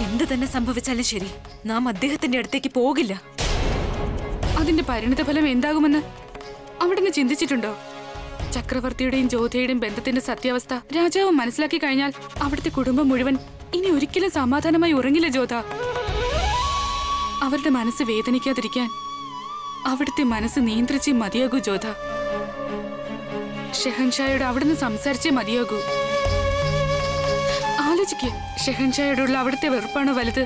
എന്ത് തന്നെ സംഭവിച്ചാലും ശരി, നാം അദ്ദേഹത്തിന്റെ അടുത്തേക്ക് പോകില്ല. അതിന്റെ പരിണിതഫലം എന്താകുമെന്ന് അവിടുന്ന് ചിന്തിച്ചിട്ടുണ്ടോ? ചക്രവർത്തിയുടെയും ജോധയുടെയും ബന്ധത്തിന്റെ സത്യാവസ്ഥ രാജാവ് മനസ്സിലാക്കി കഴിഞ്ഞാൽ അവിടുത്തെ കുടുംബം മുഴുവൻ ഇനി ഒരിക്കലും സമാധാനമായി ഉറങ്ങില്ല ജോധ. അവരുടെ മനസ്സ് വേദനിക്കാതിരിക്കാൻ അവിടുത്തെ മനസ്സ് നിയന്ത്രിച്ചേ മതിയാകൂ ജോധ. ഷെഹൻഷായോട് അവിടുന്ന് സംസാരിച്ചേ മതിയാകൂ. ആലോചിക്ക്, ഷെഹൻഷായോടുള്ള അവിടുത്തെ വെറുപ്പാണോ വലുത്,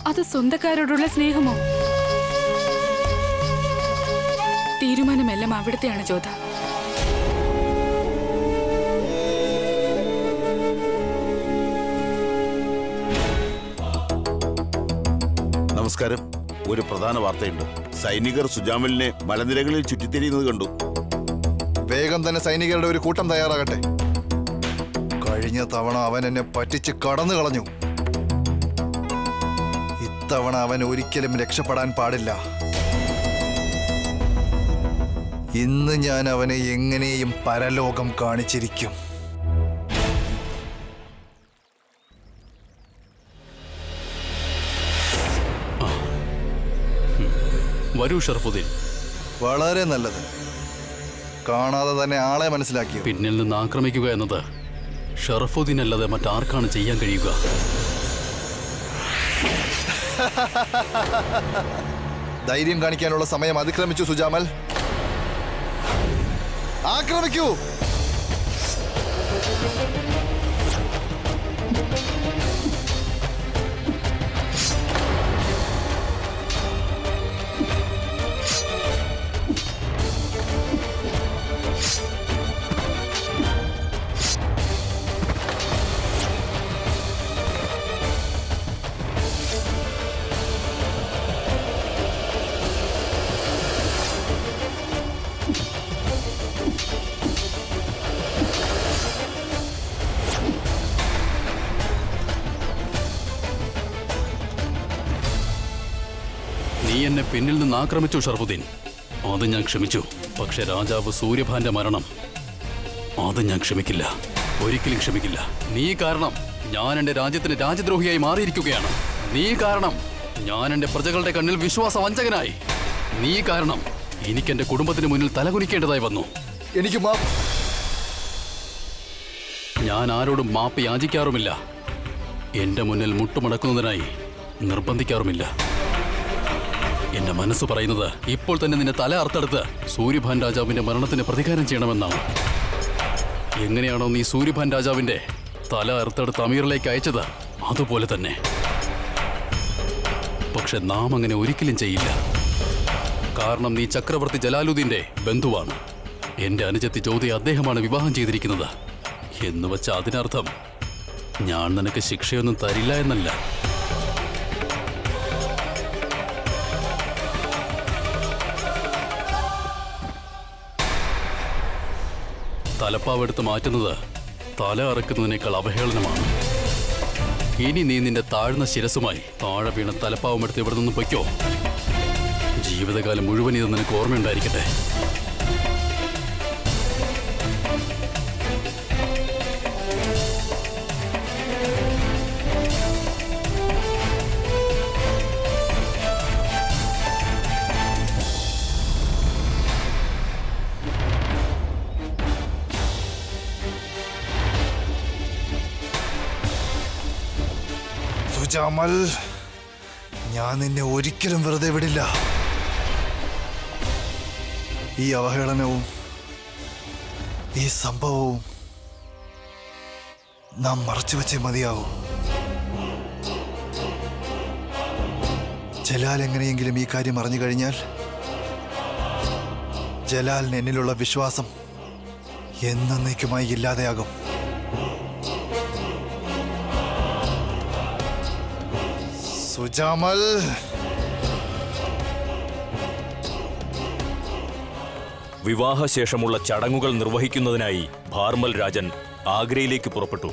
അത് സ്വന്തക്കാരോടുള്ള സ്നേഹമോ? തീരുമാനമെല്ലാം അവിടുത്തെയാണ് ജോധ. നമസ്കാരം. ഒരു പ്രധാന വാർത്തയുണ്ട്. സൈനികർ സുജാമലിനെ മലനിരകളിൽ ചുറ്റിത്തിരിയുന്നത് കണ്ടു. വേഗം തന്നെ സൈനികരുടെ ഒരു കൂട്ടം തയ്യാറാകട്ടെ. കഴിഞ്ഞ തവണ അവൻ എന്നെ പറ്റിച്ച് കടന്നു കളഞ്ഞു. ഇത്തവണ അവൻ ഒരിക്കലും രക്ഷപ്പെടാൻ പാടില്ല. ഇന്ന് ഞാൻ അവനെ എങ്ങനെയും പരലോകം കാണിച്ചിരിക്കും. വരൂ ഷറഫുദ്ദീൻ. വളരെ നല്ലത്. കാണാതെ തന്നെ ആളെ മനസ്സിലാക്കിയോ? പിന്നിൽ നിന്ന് ആക്രമിക്കുക എന്നത് ഷറഫുദ്ദീൻ അല്ലാതെ മറ്റാർക്കാണ് ചെയ്യാൻ കഴിയുക? ധൈര്യം കാണിക്കാനുള്ള സമയം അതിക്രമിച്ചു സുജാമൽ. ആക്രമിക്കൂ. നീ എന്നെ പിന്നിൽ നിന്ന് ആക്രമിച്ചു ഷറഫുദ്ദീൻ, അത് ഞാൻ ക്ഷമിച്ചു. പക്ഷെ രാജാവ് സൂര്യഭാന്റെ മരണം, അത് ഞാൻ ക്ഷമിക്കില്ല, ഒരിക്കലും ക്ഷമിക്കില്ല. നീ കാരണം ഞാൻ എന്റെ രാജ്യത്തിന് രാജ്യദ്രോഹിയായി മാറിയിരിക്കുകയാണ്. നീ കാരണം ഞാൻ എന്റെ പ്രജകളുടെ കണ്ണിൽ വിശ്വാസവഞ്ചകനായി. നീ കാരണം എനിക്ക് എന്റെ കുടുംബത്തിന് മുന്നിൽ തലകുനിക്കേണ്ടതായി വന്നു. എനിക്ക് ഞാൻ ആരോടും മാപ്പ് യാചിക്കാറുമില്ല. എന്റെ മുന്നിൽ മുട്ടുമടക്കുന്നതിനായി നിർബന്ധിക്കാറുമില്ല. എന്റെ മനസ്സ് പറയുന്നത് ഇപ്പോൾ തന്നെ നിന്നെ തല അറുത്തെടുത്ത് സൂര്യഭാൻ രാജാവിന്റെ മരണത്തിന് പ്രതികാരം ചെയ്യണമെന്നാണ്. എങ്ങനെയാണോ നീ സൂര്യഭാൻ രാജാവിന്റെ തല അറുത്തെടുത്ത് അമീറിലേക്ക് അയച്ചത്, അതുപോലെ തന്നെ. പക്ഷെ നാം അങ്ങനെ ഒരിക്കലും ചെയ്യില്ല. കാരണം നീ ചക്രവർത്തി ജലാലുദ്ദീന്റെ ബന്ധുവാണ്. എന്റെ അനുജത്തി ജ്യോതിയെ അദ്ദേഹമാണ് വിവാഹം ചെയ്തിരിക്കുന്നത്. എന്ന് വെച്ച അതിനർത്ഥം ഞാൻ നിനക്ക് ശിക്ഷയൊന്നും തരില്ല എന്നല്ല. തലപ്പാവെടുത്ത് മാറ്റുന്നത് തല അറക്കുന്നതിനേക്കാൾ അവഹേളനമാണ്. ഇനി നീ നിന്റെ താഴ്ന്ന ശിരസുമായി താഴെ വീണ തലപ്പാവമെടുത്ത് ഇവിടെ നിന്ന് പൊയ്ക്കോ. ജീവിതകാലം മുഴുവൻ ഇത് നിനക്ക് ഓർമ്മയുണ്ടായിരിക്കട്ടെ. സുജാമൽ, ഞാൻ നിന്നെ ഒരിക്കലും വെറുതെ വിടില്ല. ഈ അവഹേളനവും ഈ സംഭവവും നാം മറച്ചുവെച്ചേ മതിയാവും. ജലാൽ എങ്ങനെയെങ്കിലും ഈ കാര്യം അറിഞ്ഞു കഴിഞ്ഞാൽ ജലാലിന് എന്നിലുള്ള വിശ്വാസം എന്നേക്കുമായി ഇല്ലാതെയാകും. സുജാമൽ, വിവാഹശേഷമുള്ള ചടങ്ങുകൾ നിർവഹിക്കുന്നതിനായി ഭാർമൽ രാജൻ ആഗ്രയിലേക്ക് പുറപ്പെട്ടു.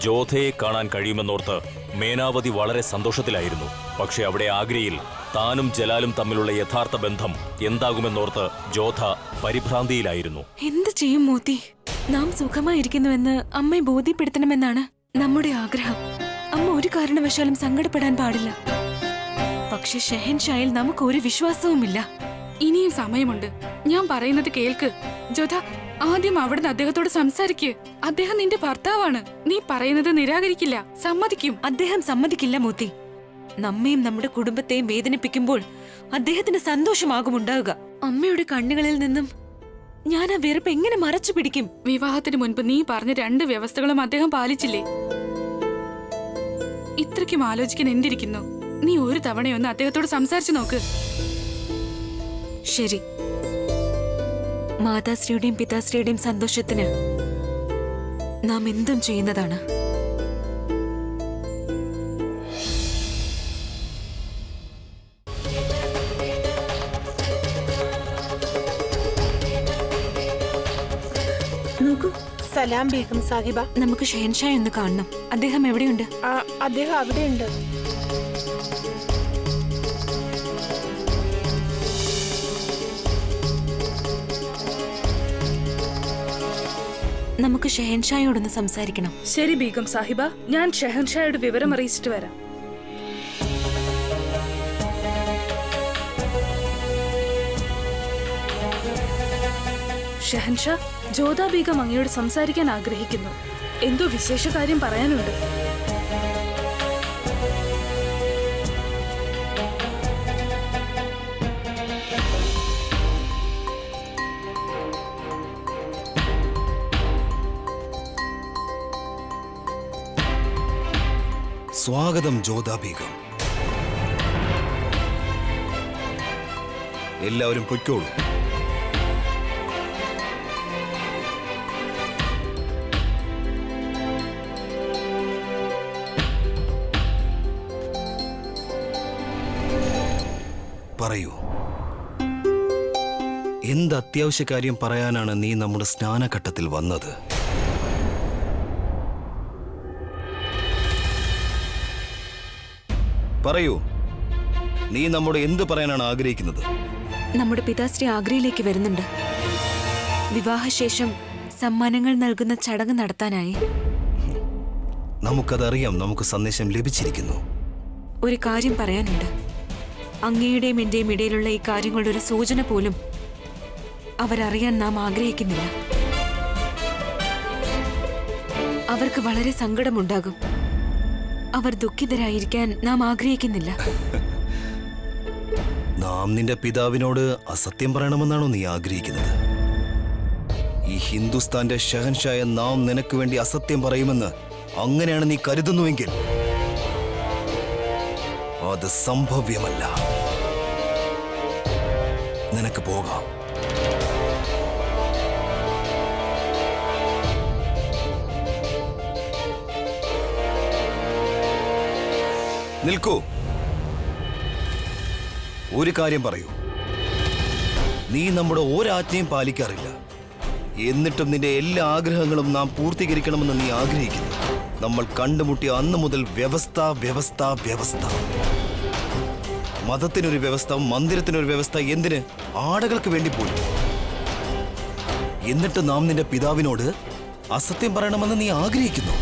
ജോധയെ കാണാൻ കഴിയുമെന്നോർത്ത് മേനാവതി വളരെ സന്തോഷത്തിലായിരുന്നു. പക്ഷെ അവിടെ ആഗ്രയിൽ താനും ജലാലും തമ്മിലുള്ള യഥാർത്ഥ ബന്ധം എന്താകുമെന്നോർത്ത് ജോധ പരിഭ്രാന്തിയിലായിരുന്നു. എന്ത് ചെയ്യും മോത്തി? നാം സുഖമായിരിക്കുന്നുവെന്ന് അമ്മയെ ബോധ്യപ്പെടുത്തണമെന്നാണ് നമ്മുടെ ആഗ്രഹം. അമ്മ ഒരു കാരണവശാലും സങ്കടപ്പെടാൻ പാടില്ല. പക്ഷെ ഷെഹൻഷായിൽ നമുക്ക് ഒരു വിശ്വാസവുമില്ല. ഇനിയും സമയമുണ്ട്. ഞാൻ പറയുന്നത് കേൾക്ക് ജോധ. ആദ്യം അവിടുന്ന് അദ്ദേഹത്തോട് സംസാരിക്ക്. അദ്ദേഹം നിന്റെ ഭർത്താവാണ്. നീ പറയുന്നത് നിരാകരിക്കില്ല, സമ്മതിക്കും. അദ്ദേഹം സമ്മതിക്കില്ല മോത്തി. നമ്മയും നമ്മുടെ കുടുംബത്തെയും വേദനിപ്പിക്കുമ്പോൾ അദ്ദേഹത്തിന് സന്തോഷമാകും ഉണ്ടാവുക. അമ്മയുടെ കണ്ണുകളിൽ നിന്നും ഞാൻ ആ വെറുപ്പ് എങ്ങനെ മറച്ചു പിടിക്കും? വിവാഹത്തിന് മുൻപ് നീ പറഞ്ഞ 2 വ്യവസ്ഥകളും അദ്ദേഹം പാലിച്ചില്ലേ? ഇത്രയ്ക്കും ആലോചിക്കാൻ എന്തിരിക്കുന്നു? നീ ഒരു തവണയൊന്ന് അദ്ദേഹത്തോട് സംസാരിച്ചു നോക്ക്. ശരി, മാതാശ്രീയുടെയും പിതാശ്രീയുടെയും സന്തോഷത്തിന് നാം എന്തും ചെയ്യുന്നതാണ്. നോക്കൂ, സലാം ബീഗം സാഹിബ. നമുക്ക് ഷെഹൻഷായ് ഒന്ന് കാണണം. അദ്ദേഹം എവിടെയുണ്ട്? അദ്ദേഹം അവിടെയുണ്ട്. നമുക്ക് ഷെഹൻഷായോടൊന്ന് സംസാരിക്കണം. ശരി ബീഗം സാഹിബ, ഞാൻ ഷെഹൻഷായോട് വിവരം അറിയിച്ചിട്ട് വരാം. ഷെഹൻഷാ, ജോധ ബീഗം അങ്ങയോട് സംസാരിക്കാൻ ആഗ്രഹിക്കുന്നു. എന്തോ വിശേഷ കാര്യം പറയാനുണ്ട്. സ്വാഗതം ജോധ ബീഗം. എല്ലാവരും പൊയ്ക്കോളൂ. പറയൂ, എന്ത് അത്യാവശ്യ കാര്യം പറയാനാണ് നീ നമ്മുടെ സ്നാനഘട്ടത്തിൽ വന്നത്? പറയൂ, നീ നമ്മോട് എന്ത് പറയാനാണ് ആഗ്രഹിക്കുന്നത്? നമ്മുടെ പിതാശ്രീ ആഗ്രയിലേക്ക് വരുന്നുണ്ട്. വിവാഹശേഷം സമ്മാനങ്ങൾ നൽകുന്ന ചടങ്ങ് നടത്താനായി. നമുക്കതറിയാം, നമുക്ക് സന്ദേശം ലഭിച്ചിരിക്കുന്നു. ഒരു കാര്യം പറയാനുണ്ട്. അങ്ങയുടെയും എന്റെയും ഇടയിലുള്ള ഈ കാര്യങ്ങളുടെ ഒരു സൂചന പോലും അവരറിയാൻ നാം ആഗ്രഹിക്കുന്നില്ല. അവർക്ക് വളരെ സങ്കടമുണ്ടാകും. അവർ ദുഃഖിതരായിരിക്കാൻ നാം ആഗ്രഹിക്കുന്നില്ല. നാം നിന്റെ പിതാവിനോട് അസത്യം പറയണമെന്നാണോ നീ ആഗ്രഹിക്കുന്നത്? ഈ ഹിന്ദുസ്ഥാന്റെ ഷഹൻഷായ നാം നിനക്ക് വേണ്ടി അസത്യം പറയുമെന്ന് അങ്ങനെയാണ് നീ കരുതുന്നുവെങ്കിൽ അത് സംഭവ്യമല്ല. നിനക്ക് പോകാം. നിൽക്കൂ. ഒരു കാര്യം പറയൂ. നീ നമ്മുടെ ഒരാജ്ഞയും പാലിക്കാറില്ല. എന്നിട്ടും നിന്റെ എല്ലാ ആഗ്രഹങ്ങളും നാം പൂർത്തീകരിക്കണമെന്ന് നീ ആഗ്രഹിക്കുന്നു. നമ്മൾ കണ്ടുമുട്ടിയ അന്ന് മുതൽ വ്യവസ്ഥ വ്യവസ്ഥ വ്യവസ്ഥ. മതത്തിനൊരു വ്യവസ്ഥ, മന്ദിരത്തിനൊരു വ്യവസ്ഥ, എന്തിന്? ആടകൾക്ക് വേണ്ടി പോലും. എന്നിട്ട് നാം നിന്റെ പിതാവിനോട് അസത്യം പറയണമെന്ന് നീ ആഗ്രഹിക്കുന്നു.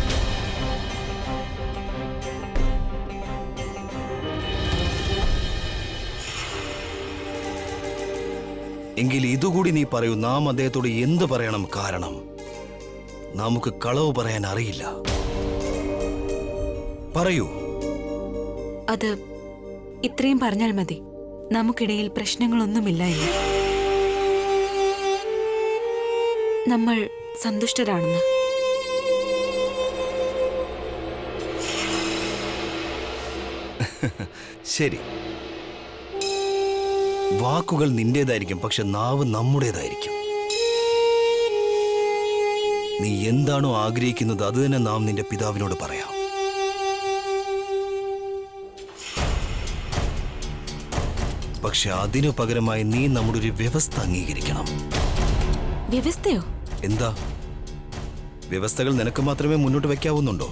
എങ്കിൽ ഇതുകൂടി നീ പറയൂ, നാം അദ്ദേഹത്തോട് എന്ത് പറയണം? കാരണം നമുക്ക് കളവ് പറയാൻ അറിയില്ല. പറയൂ. അത് ഇത്രയും പറഞ്ഞാൽ മതി. നമുക്കിടയിൽ പ്രശ്നങ്ങളൊന്നുമില്ല എന്ന്. നമ്മൾ സന്തുഷ്ടരാണെന്ന്. ശരി, വാക്കുകൾ നിന്റേതായിരിക്കും, പക്ഷെ നാവ് നമ്മുടേതായിരിക്കും. നീ എന്താണോ ആഗ്രഹിക്കുന്നത് അത് തന്നെ നാം നിന്റെ പിതാവിനോട് പറയാം. പക്ഷെ അതിനു പകരമായി നീ നമ്മുടെ ഒരു വ്യവസ്ഥ അംഗീകരിക്കണം. വ്യവസ്ഥയോ? എന്താ, വ്യവസ്ഥകൾ നിനക്ക് മാത്രമേ മുന്നോട്ട് വെക്കാവുന്നുണ്ടോ?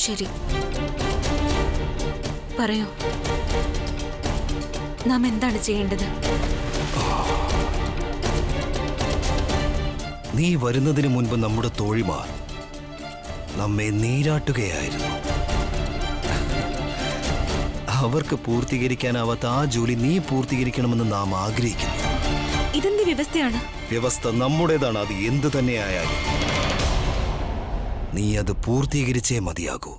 ശരി, പറയൂ. നാം എന്താണ് ചെയ്യേണ്ടത്? നീ വരുന്നതിന് മുൻപ് നമ്മുടെ തോഴിമാർ നമ്മെ നീരാട്ടുകയായിരുന്നു. അവർക്ക് പൂർത്തീകരിക്കാനാവാത്ത ആ ജോലി നീ പൂർത്തീകരിക്കണമെന്ന് നാം ആഗ്രഹിക്കുന്നു. ഇതെന്ത് വ്യവസ്ഥയാണ്? വ്യവസ്ഥ നമ്മുടേതാണ്. അത് എന്തു തന്നെയായാലും നീ അത് പൂർത്തീകരിച്ചേ മതിയാകൂ.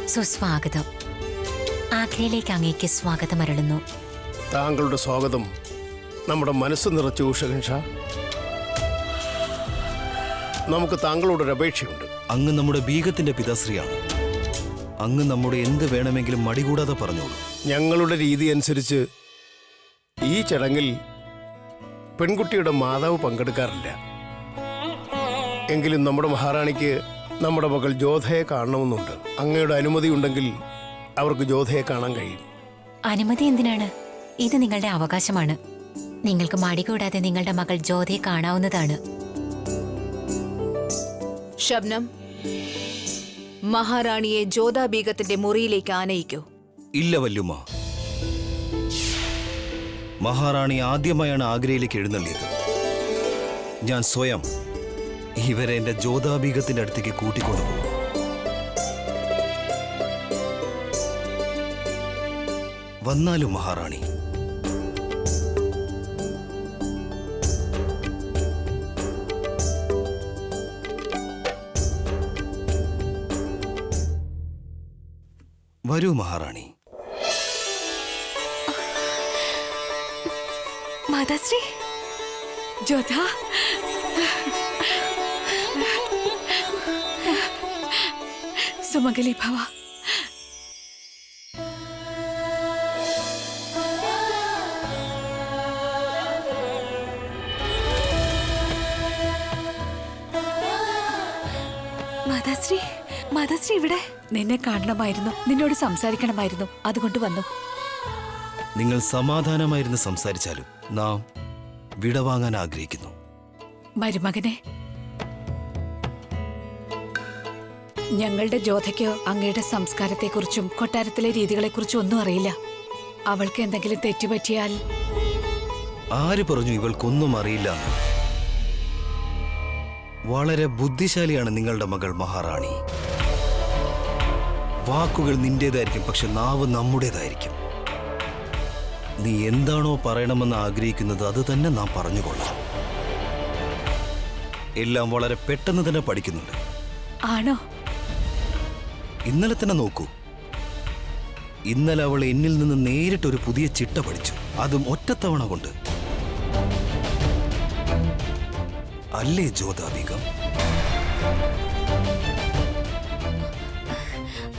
സുസ്വാഗതം. ആഗ്രയിലേക്ക് അങ്ങേക്ക് സ്വാഗതം അരുളുന്നു. താങ്കളുടെ സ്വാഗതം നമ്മുടെ മനസ്സ് നിറച്ചു ഷഹൻഷാ. നമുക്ക് താങ്കളോടൊരു അപേക്ഷയുണ്ട്. അങ്ങ് നമ്മുടെ ബീഗത്തിന്റെ പിതാശ്രീയാണ്. അങ്ങ് നമ്മുടെ എന്ത് വേണമെങ്കിലും മടികൂടാതെ പറഞ്ഞോളൂ. ഞങ്ങളുടെ രീതി അനുസരിച്ച് ഈ ചടങ്ങിൽ പെൺകുട്ടിയുടെ മാതാവ് പങ്കെടുക്കാറില്ല. എങ്കിലും നമ്മുടെ മഹാറാണിക്ക് നമ്മുടെ മകൾ ജോധയെ കാണണമെന്നുണ്ട്. അങ്ങയുടെ അനുമതി ഉണ്ടെങ്കിൽ അവർക്ക് ജോധയെ കാണാൻ കഴിയും. അനുമതി എന്തിനാണ്? ഇത് നിങ്ങളുടെ അവകാശമാണ്. നിങ്ങൾക്ക് മടികൂടാതെ നിങ്ങളുടെ മകൾ ജ്യോതിയെ കാണാവുന്നതാണ്. ഷബ്നം, മഹാറാണിയെ ജോധാ ബീഗത്തിന്റെ മുറിയിലേക്ക് ആനയിക്കൂ. ഇല്ല വല്ലുമ്മ. മഹാറാണി ആദ്യമായാണ് ആഗ്രയിലേക്ക് എഴുന്നള്ളിയത്. ഞാൻ സ്വയം ഇവരെ എന്റെ ജോധാബീഗത്തിന്റെ അടുത്തേക്ക് കൂട്ടിക്കൊണ്ടുപോകും. വന്നാലും മഹാറാണി. വരൂ മഹാറാണി. മാതാശ്രീ, ജോധ, സുമംഗലി ഭവ. മാതാശ്രീ, മാതാശ്രീ, മാതാശ്രീ ഇവിടെ. നിന്നെ കാണണമായിരുന്നു, നിന്നോട് സംസാരിക്കണമായിരുന്നു, അതുകൊണ്ട് വന്നു. നിങ്ങൾ സമാധാനമായിരുന്ന് സംസാരിച്ചാലും നാം വിടവാങ്ങാൻ ആഗ്രഹിക്കുന്നു. മരുമകനെ, ഞങ്ങളുടെ ജോധയ്ക്കോ അങ്ങയുടെ സംസ്കാരത്തെക്കുറിച്ചും കൊട്ടാരത്തിലെ രീതികളെക്കുറിച്ചും ഒന്നും അറിയില്ല. അവൾക്ക് എന്തെങ്കിലും തെറ്റുപറ്റിയാൽ... ആര് പറഞ്ഞു ഇവൾക്കൊന്നും അറിയില്ല? വളരെ ബുദ്ധിശാലിയാണ് നിങ്ങളുടെ മകൾ മഹാറാണി. വാക്കുകൾ നിന്റേതായിരിക്കും, പക്ഷെ നാവ് നമ്മുടേതായിരിക്കും. നീ എന്താണോ പറയണമെന്ന് ആഗ്രഹിക്കുന്നത് അത് തന്നെ നാം പറഞ്ഞുകൊള്ളാം. എല്ലാം വളരെ പെട്ടെന്ന് തന്നെ പഠിക്കുന്നുണ്ട്. ആണോ? ഇന്നലെ തന്നെ നോക്കൂ. ഇന്നലെ അവൾ എന്നിൽ നിന്ന് നേരിട്ടൊരു പുതിയ ചിട്ട പഠിച്ചു, അതും ഒറ്റത്തവണ കൊണ്ട്. അല്ലേ ജ്യോതാബീഗം?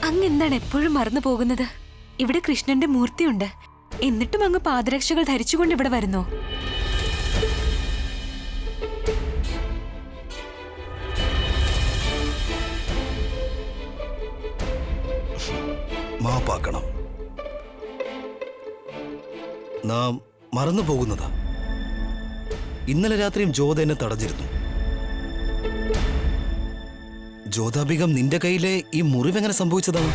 അങ്ങ് എന്താണ് എപ്പോഴും മറന്നു പോകുന്നത്? ഇവിടെ കൃഷ്ണന്റെ മൂർത്തിയുണ്ട്, എന്നിട്ടും അങ്ങ് പാദരക്ഷകൾ ധരിച്ചുകൊണ്ട് ഇവിടെ വരുന്നോ? മാപ്പാക്കണം. നാം മറന്നു പോകുന്നതാ. ഇന്നലെ രാത്രിയും ജ്യോത എന്നെ തടഞ്ഞിരുന്നു. ജ്യോതാബീഗം, നിന്റെ കയ്യിലെ ഈ മുറിവെങ്ങനെ സംഭവിച്ചതാണ്?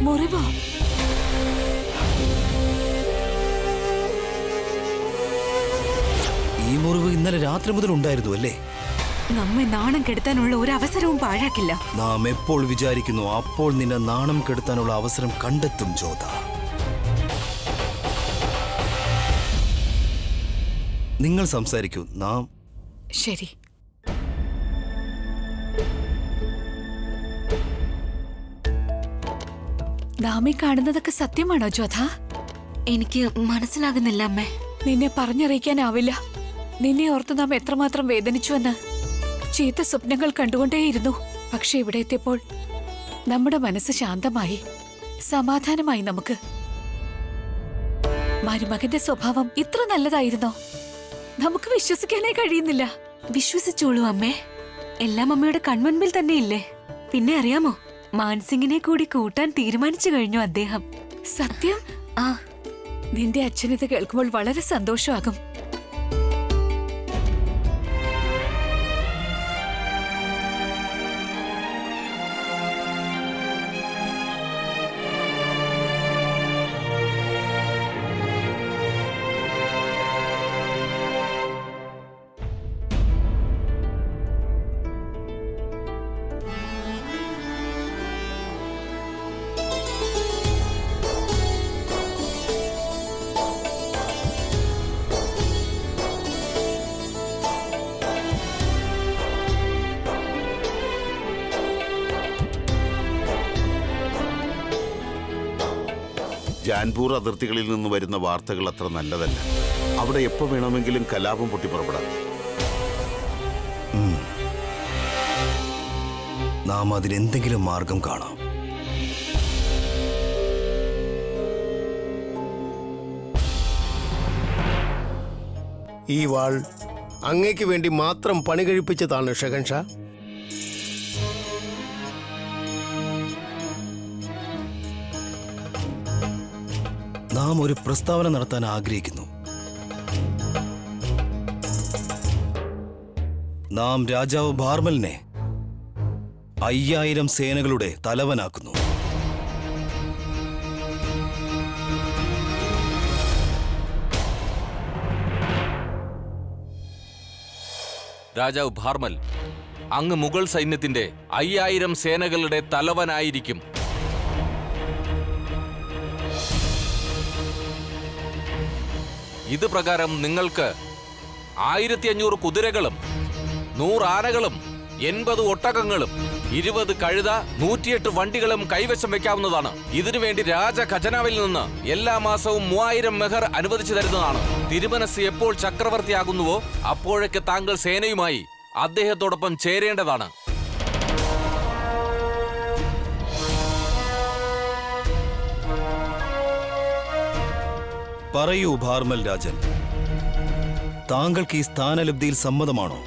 മുറിവോ? ഈ മുറിവ് ഇന്നലെ രാത്രി മുതൽ ഉണ്ടായിരുന്നു അല്ലേ? നമ്മെ നാണം കെടുത്താനുള്ള ഒരു അവസരവും പാഴാക്കില്ല. നാം എപ്പോൾ വിചാരിക്കുന്നു അപ്പോൾ നിന്നെ നാണം കെടുത്താനുള്ള അവസരം കണ്ടെത്തും ജ്യോത. നിങ്ങൾ സംസാരിക്കൂ. നാം... ശരി. നാം ഈ കാണുന്നതൊക്കെ സത്യമാണോ ജ്യോത? എനിക്ക് മനസ്സിലാകുന്നില്ല അമ്മേ. നിന്നെ പറഞ്ഞറിയിക്കാനാവില്ല. നിന്നെ ഓർത്ത് നാം എത്രമാത്രം വേദനിച്ചുവെന്ന്. ചീത്ത സ്വപ്നങ്ങൾ കണ്ടുകൊണ്ടേയിരുന്നു. പക്ഷെ ഇവിടെ എത്തിയപ്പോൾ നമ്മുടെ മനസ്സ് ശാന്തമായി, സമാധാനമായി. നമുക്ക് മരുമകന്റെ സ്വഭാവം ഇത്ര നല്ലതായിരുന്നോ? നമുക്ക് വിശ്വസിക്കാനേ കഴിയുന്നില്ല. വിശ്വസിച്ചോളൂ അമ്മേ, എല്ലാം അമ്മയുടെ കൺമുൻപിൽ തന്നെ ഇല്ലേ. പിന്നെ അറിയാമോ, മാൻസിംഗിനെ കൂടി കൂട്ടാൻ തീരുമാനിച്ചു കഴിഞ്ഞു അദ്ദേഹം. സത്യം? ആ, നിന്റെ അച്ഛനിത് കേൾക്കുമ്പോൾ വളരെ സന്തോഷമാകും. ജാൻപൂർ അതിർത്തികളിൽ നിന്ന് വരുന്ന വാർത്തകൾ അത്ര നല്ലതല്ല. അവിടെ എപ്പോ വേണമെങ്കിലും കലാപം പൊട്ടിപ്പുറപ്പെടാം. നാം അതിനെന്തെങ്കിലും മാർഗം കാണാം. ഈ വാൾ അങ്ങേക്ക് വേണ്ടി മാത്രം പണി കഴിപ്പിച്ചതാണ് ഷഹൻഷാ. നാം ഒരു പ്രസ്താവന നടത്താൻ ആഗ്രഹിക്കുന്നു. നാം രാജാവ് ഭാർമലിനെ 5000 സേനകളുടെ തലവനാക്കുന്നു. രാജാവ് ഭാർമൽ, അങ്ങ് മുഗൾ സൈന്യത്തിന്റെ 5000 സേനകളുടെ തലവനായിരിക്കും. ഇത് പ്രകാരം നിങ്ങൾക്ക് 1500 കുതിരകളും 100 ആനകളും 80 ഒട്ടകങ്ങളും 20 കഴുത 108 വണ്ടികളും കൈവശം വെക്കാവുന്നതാണ്. ഇതിനുവേണ്ടി രാജ ഖജനാവിൽ നിന്ന് എല്ലാ മാസവും 3000 മെഹർ അനുവദിച്ചു തരുന്നതാണ്. തിരുമനസ് എപ്പോൾ ചക്രവർത്തിയാകുന്നുവോ അപ്പോഴൊക്കെ താങ്കൾ സേനയുമായി അദ്ദേഹത്തോടൊപ്പം ചേരേണ്ടതാണ്. പറയൂ ഭാർമൽ രാജൻ, താങ്കൾക്ക് ഈ സ്ഥാനലബ്ധിയിൽ സമ്മതമാണോ?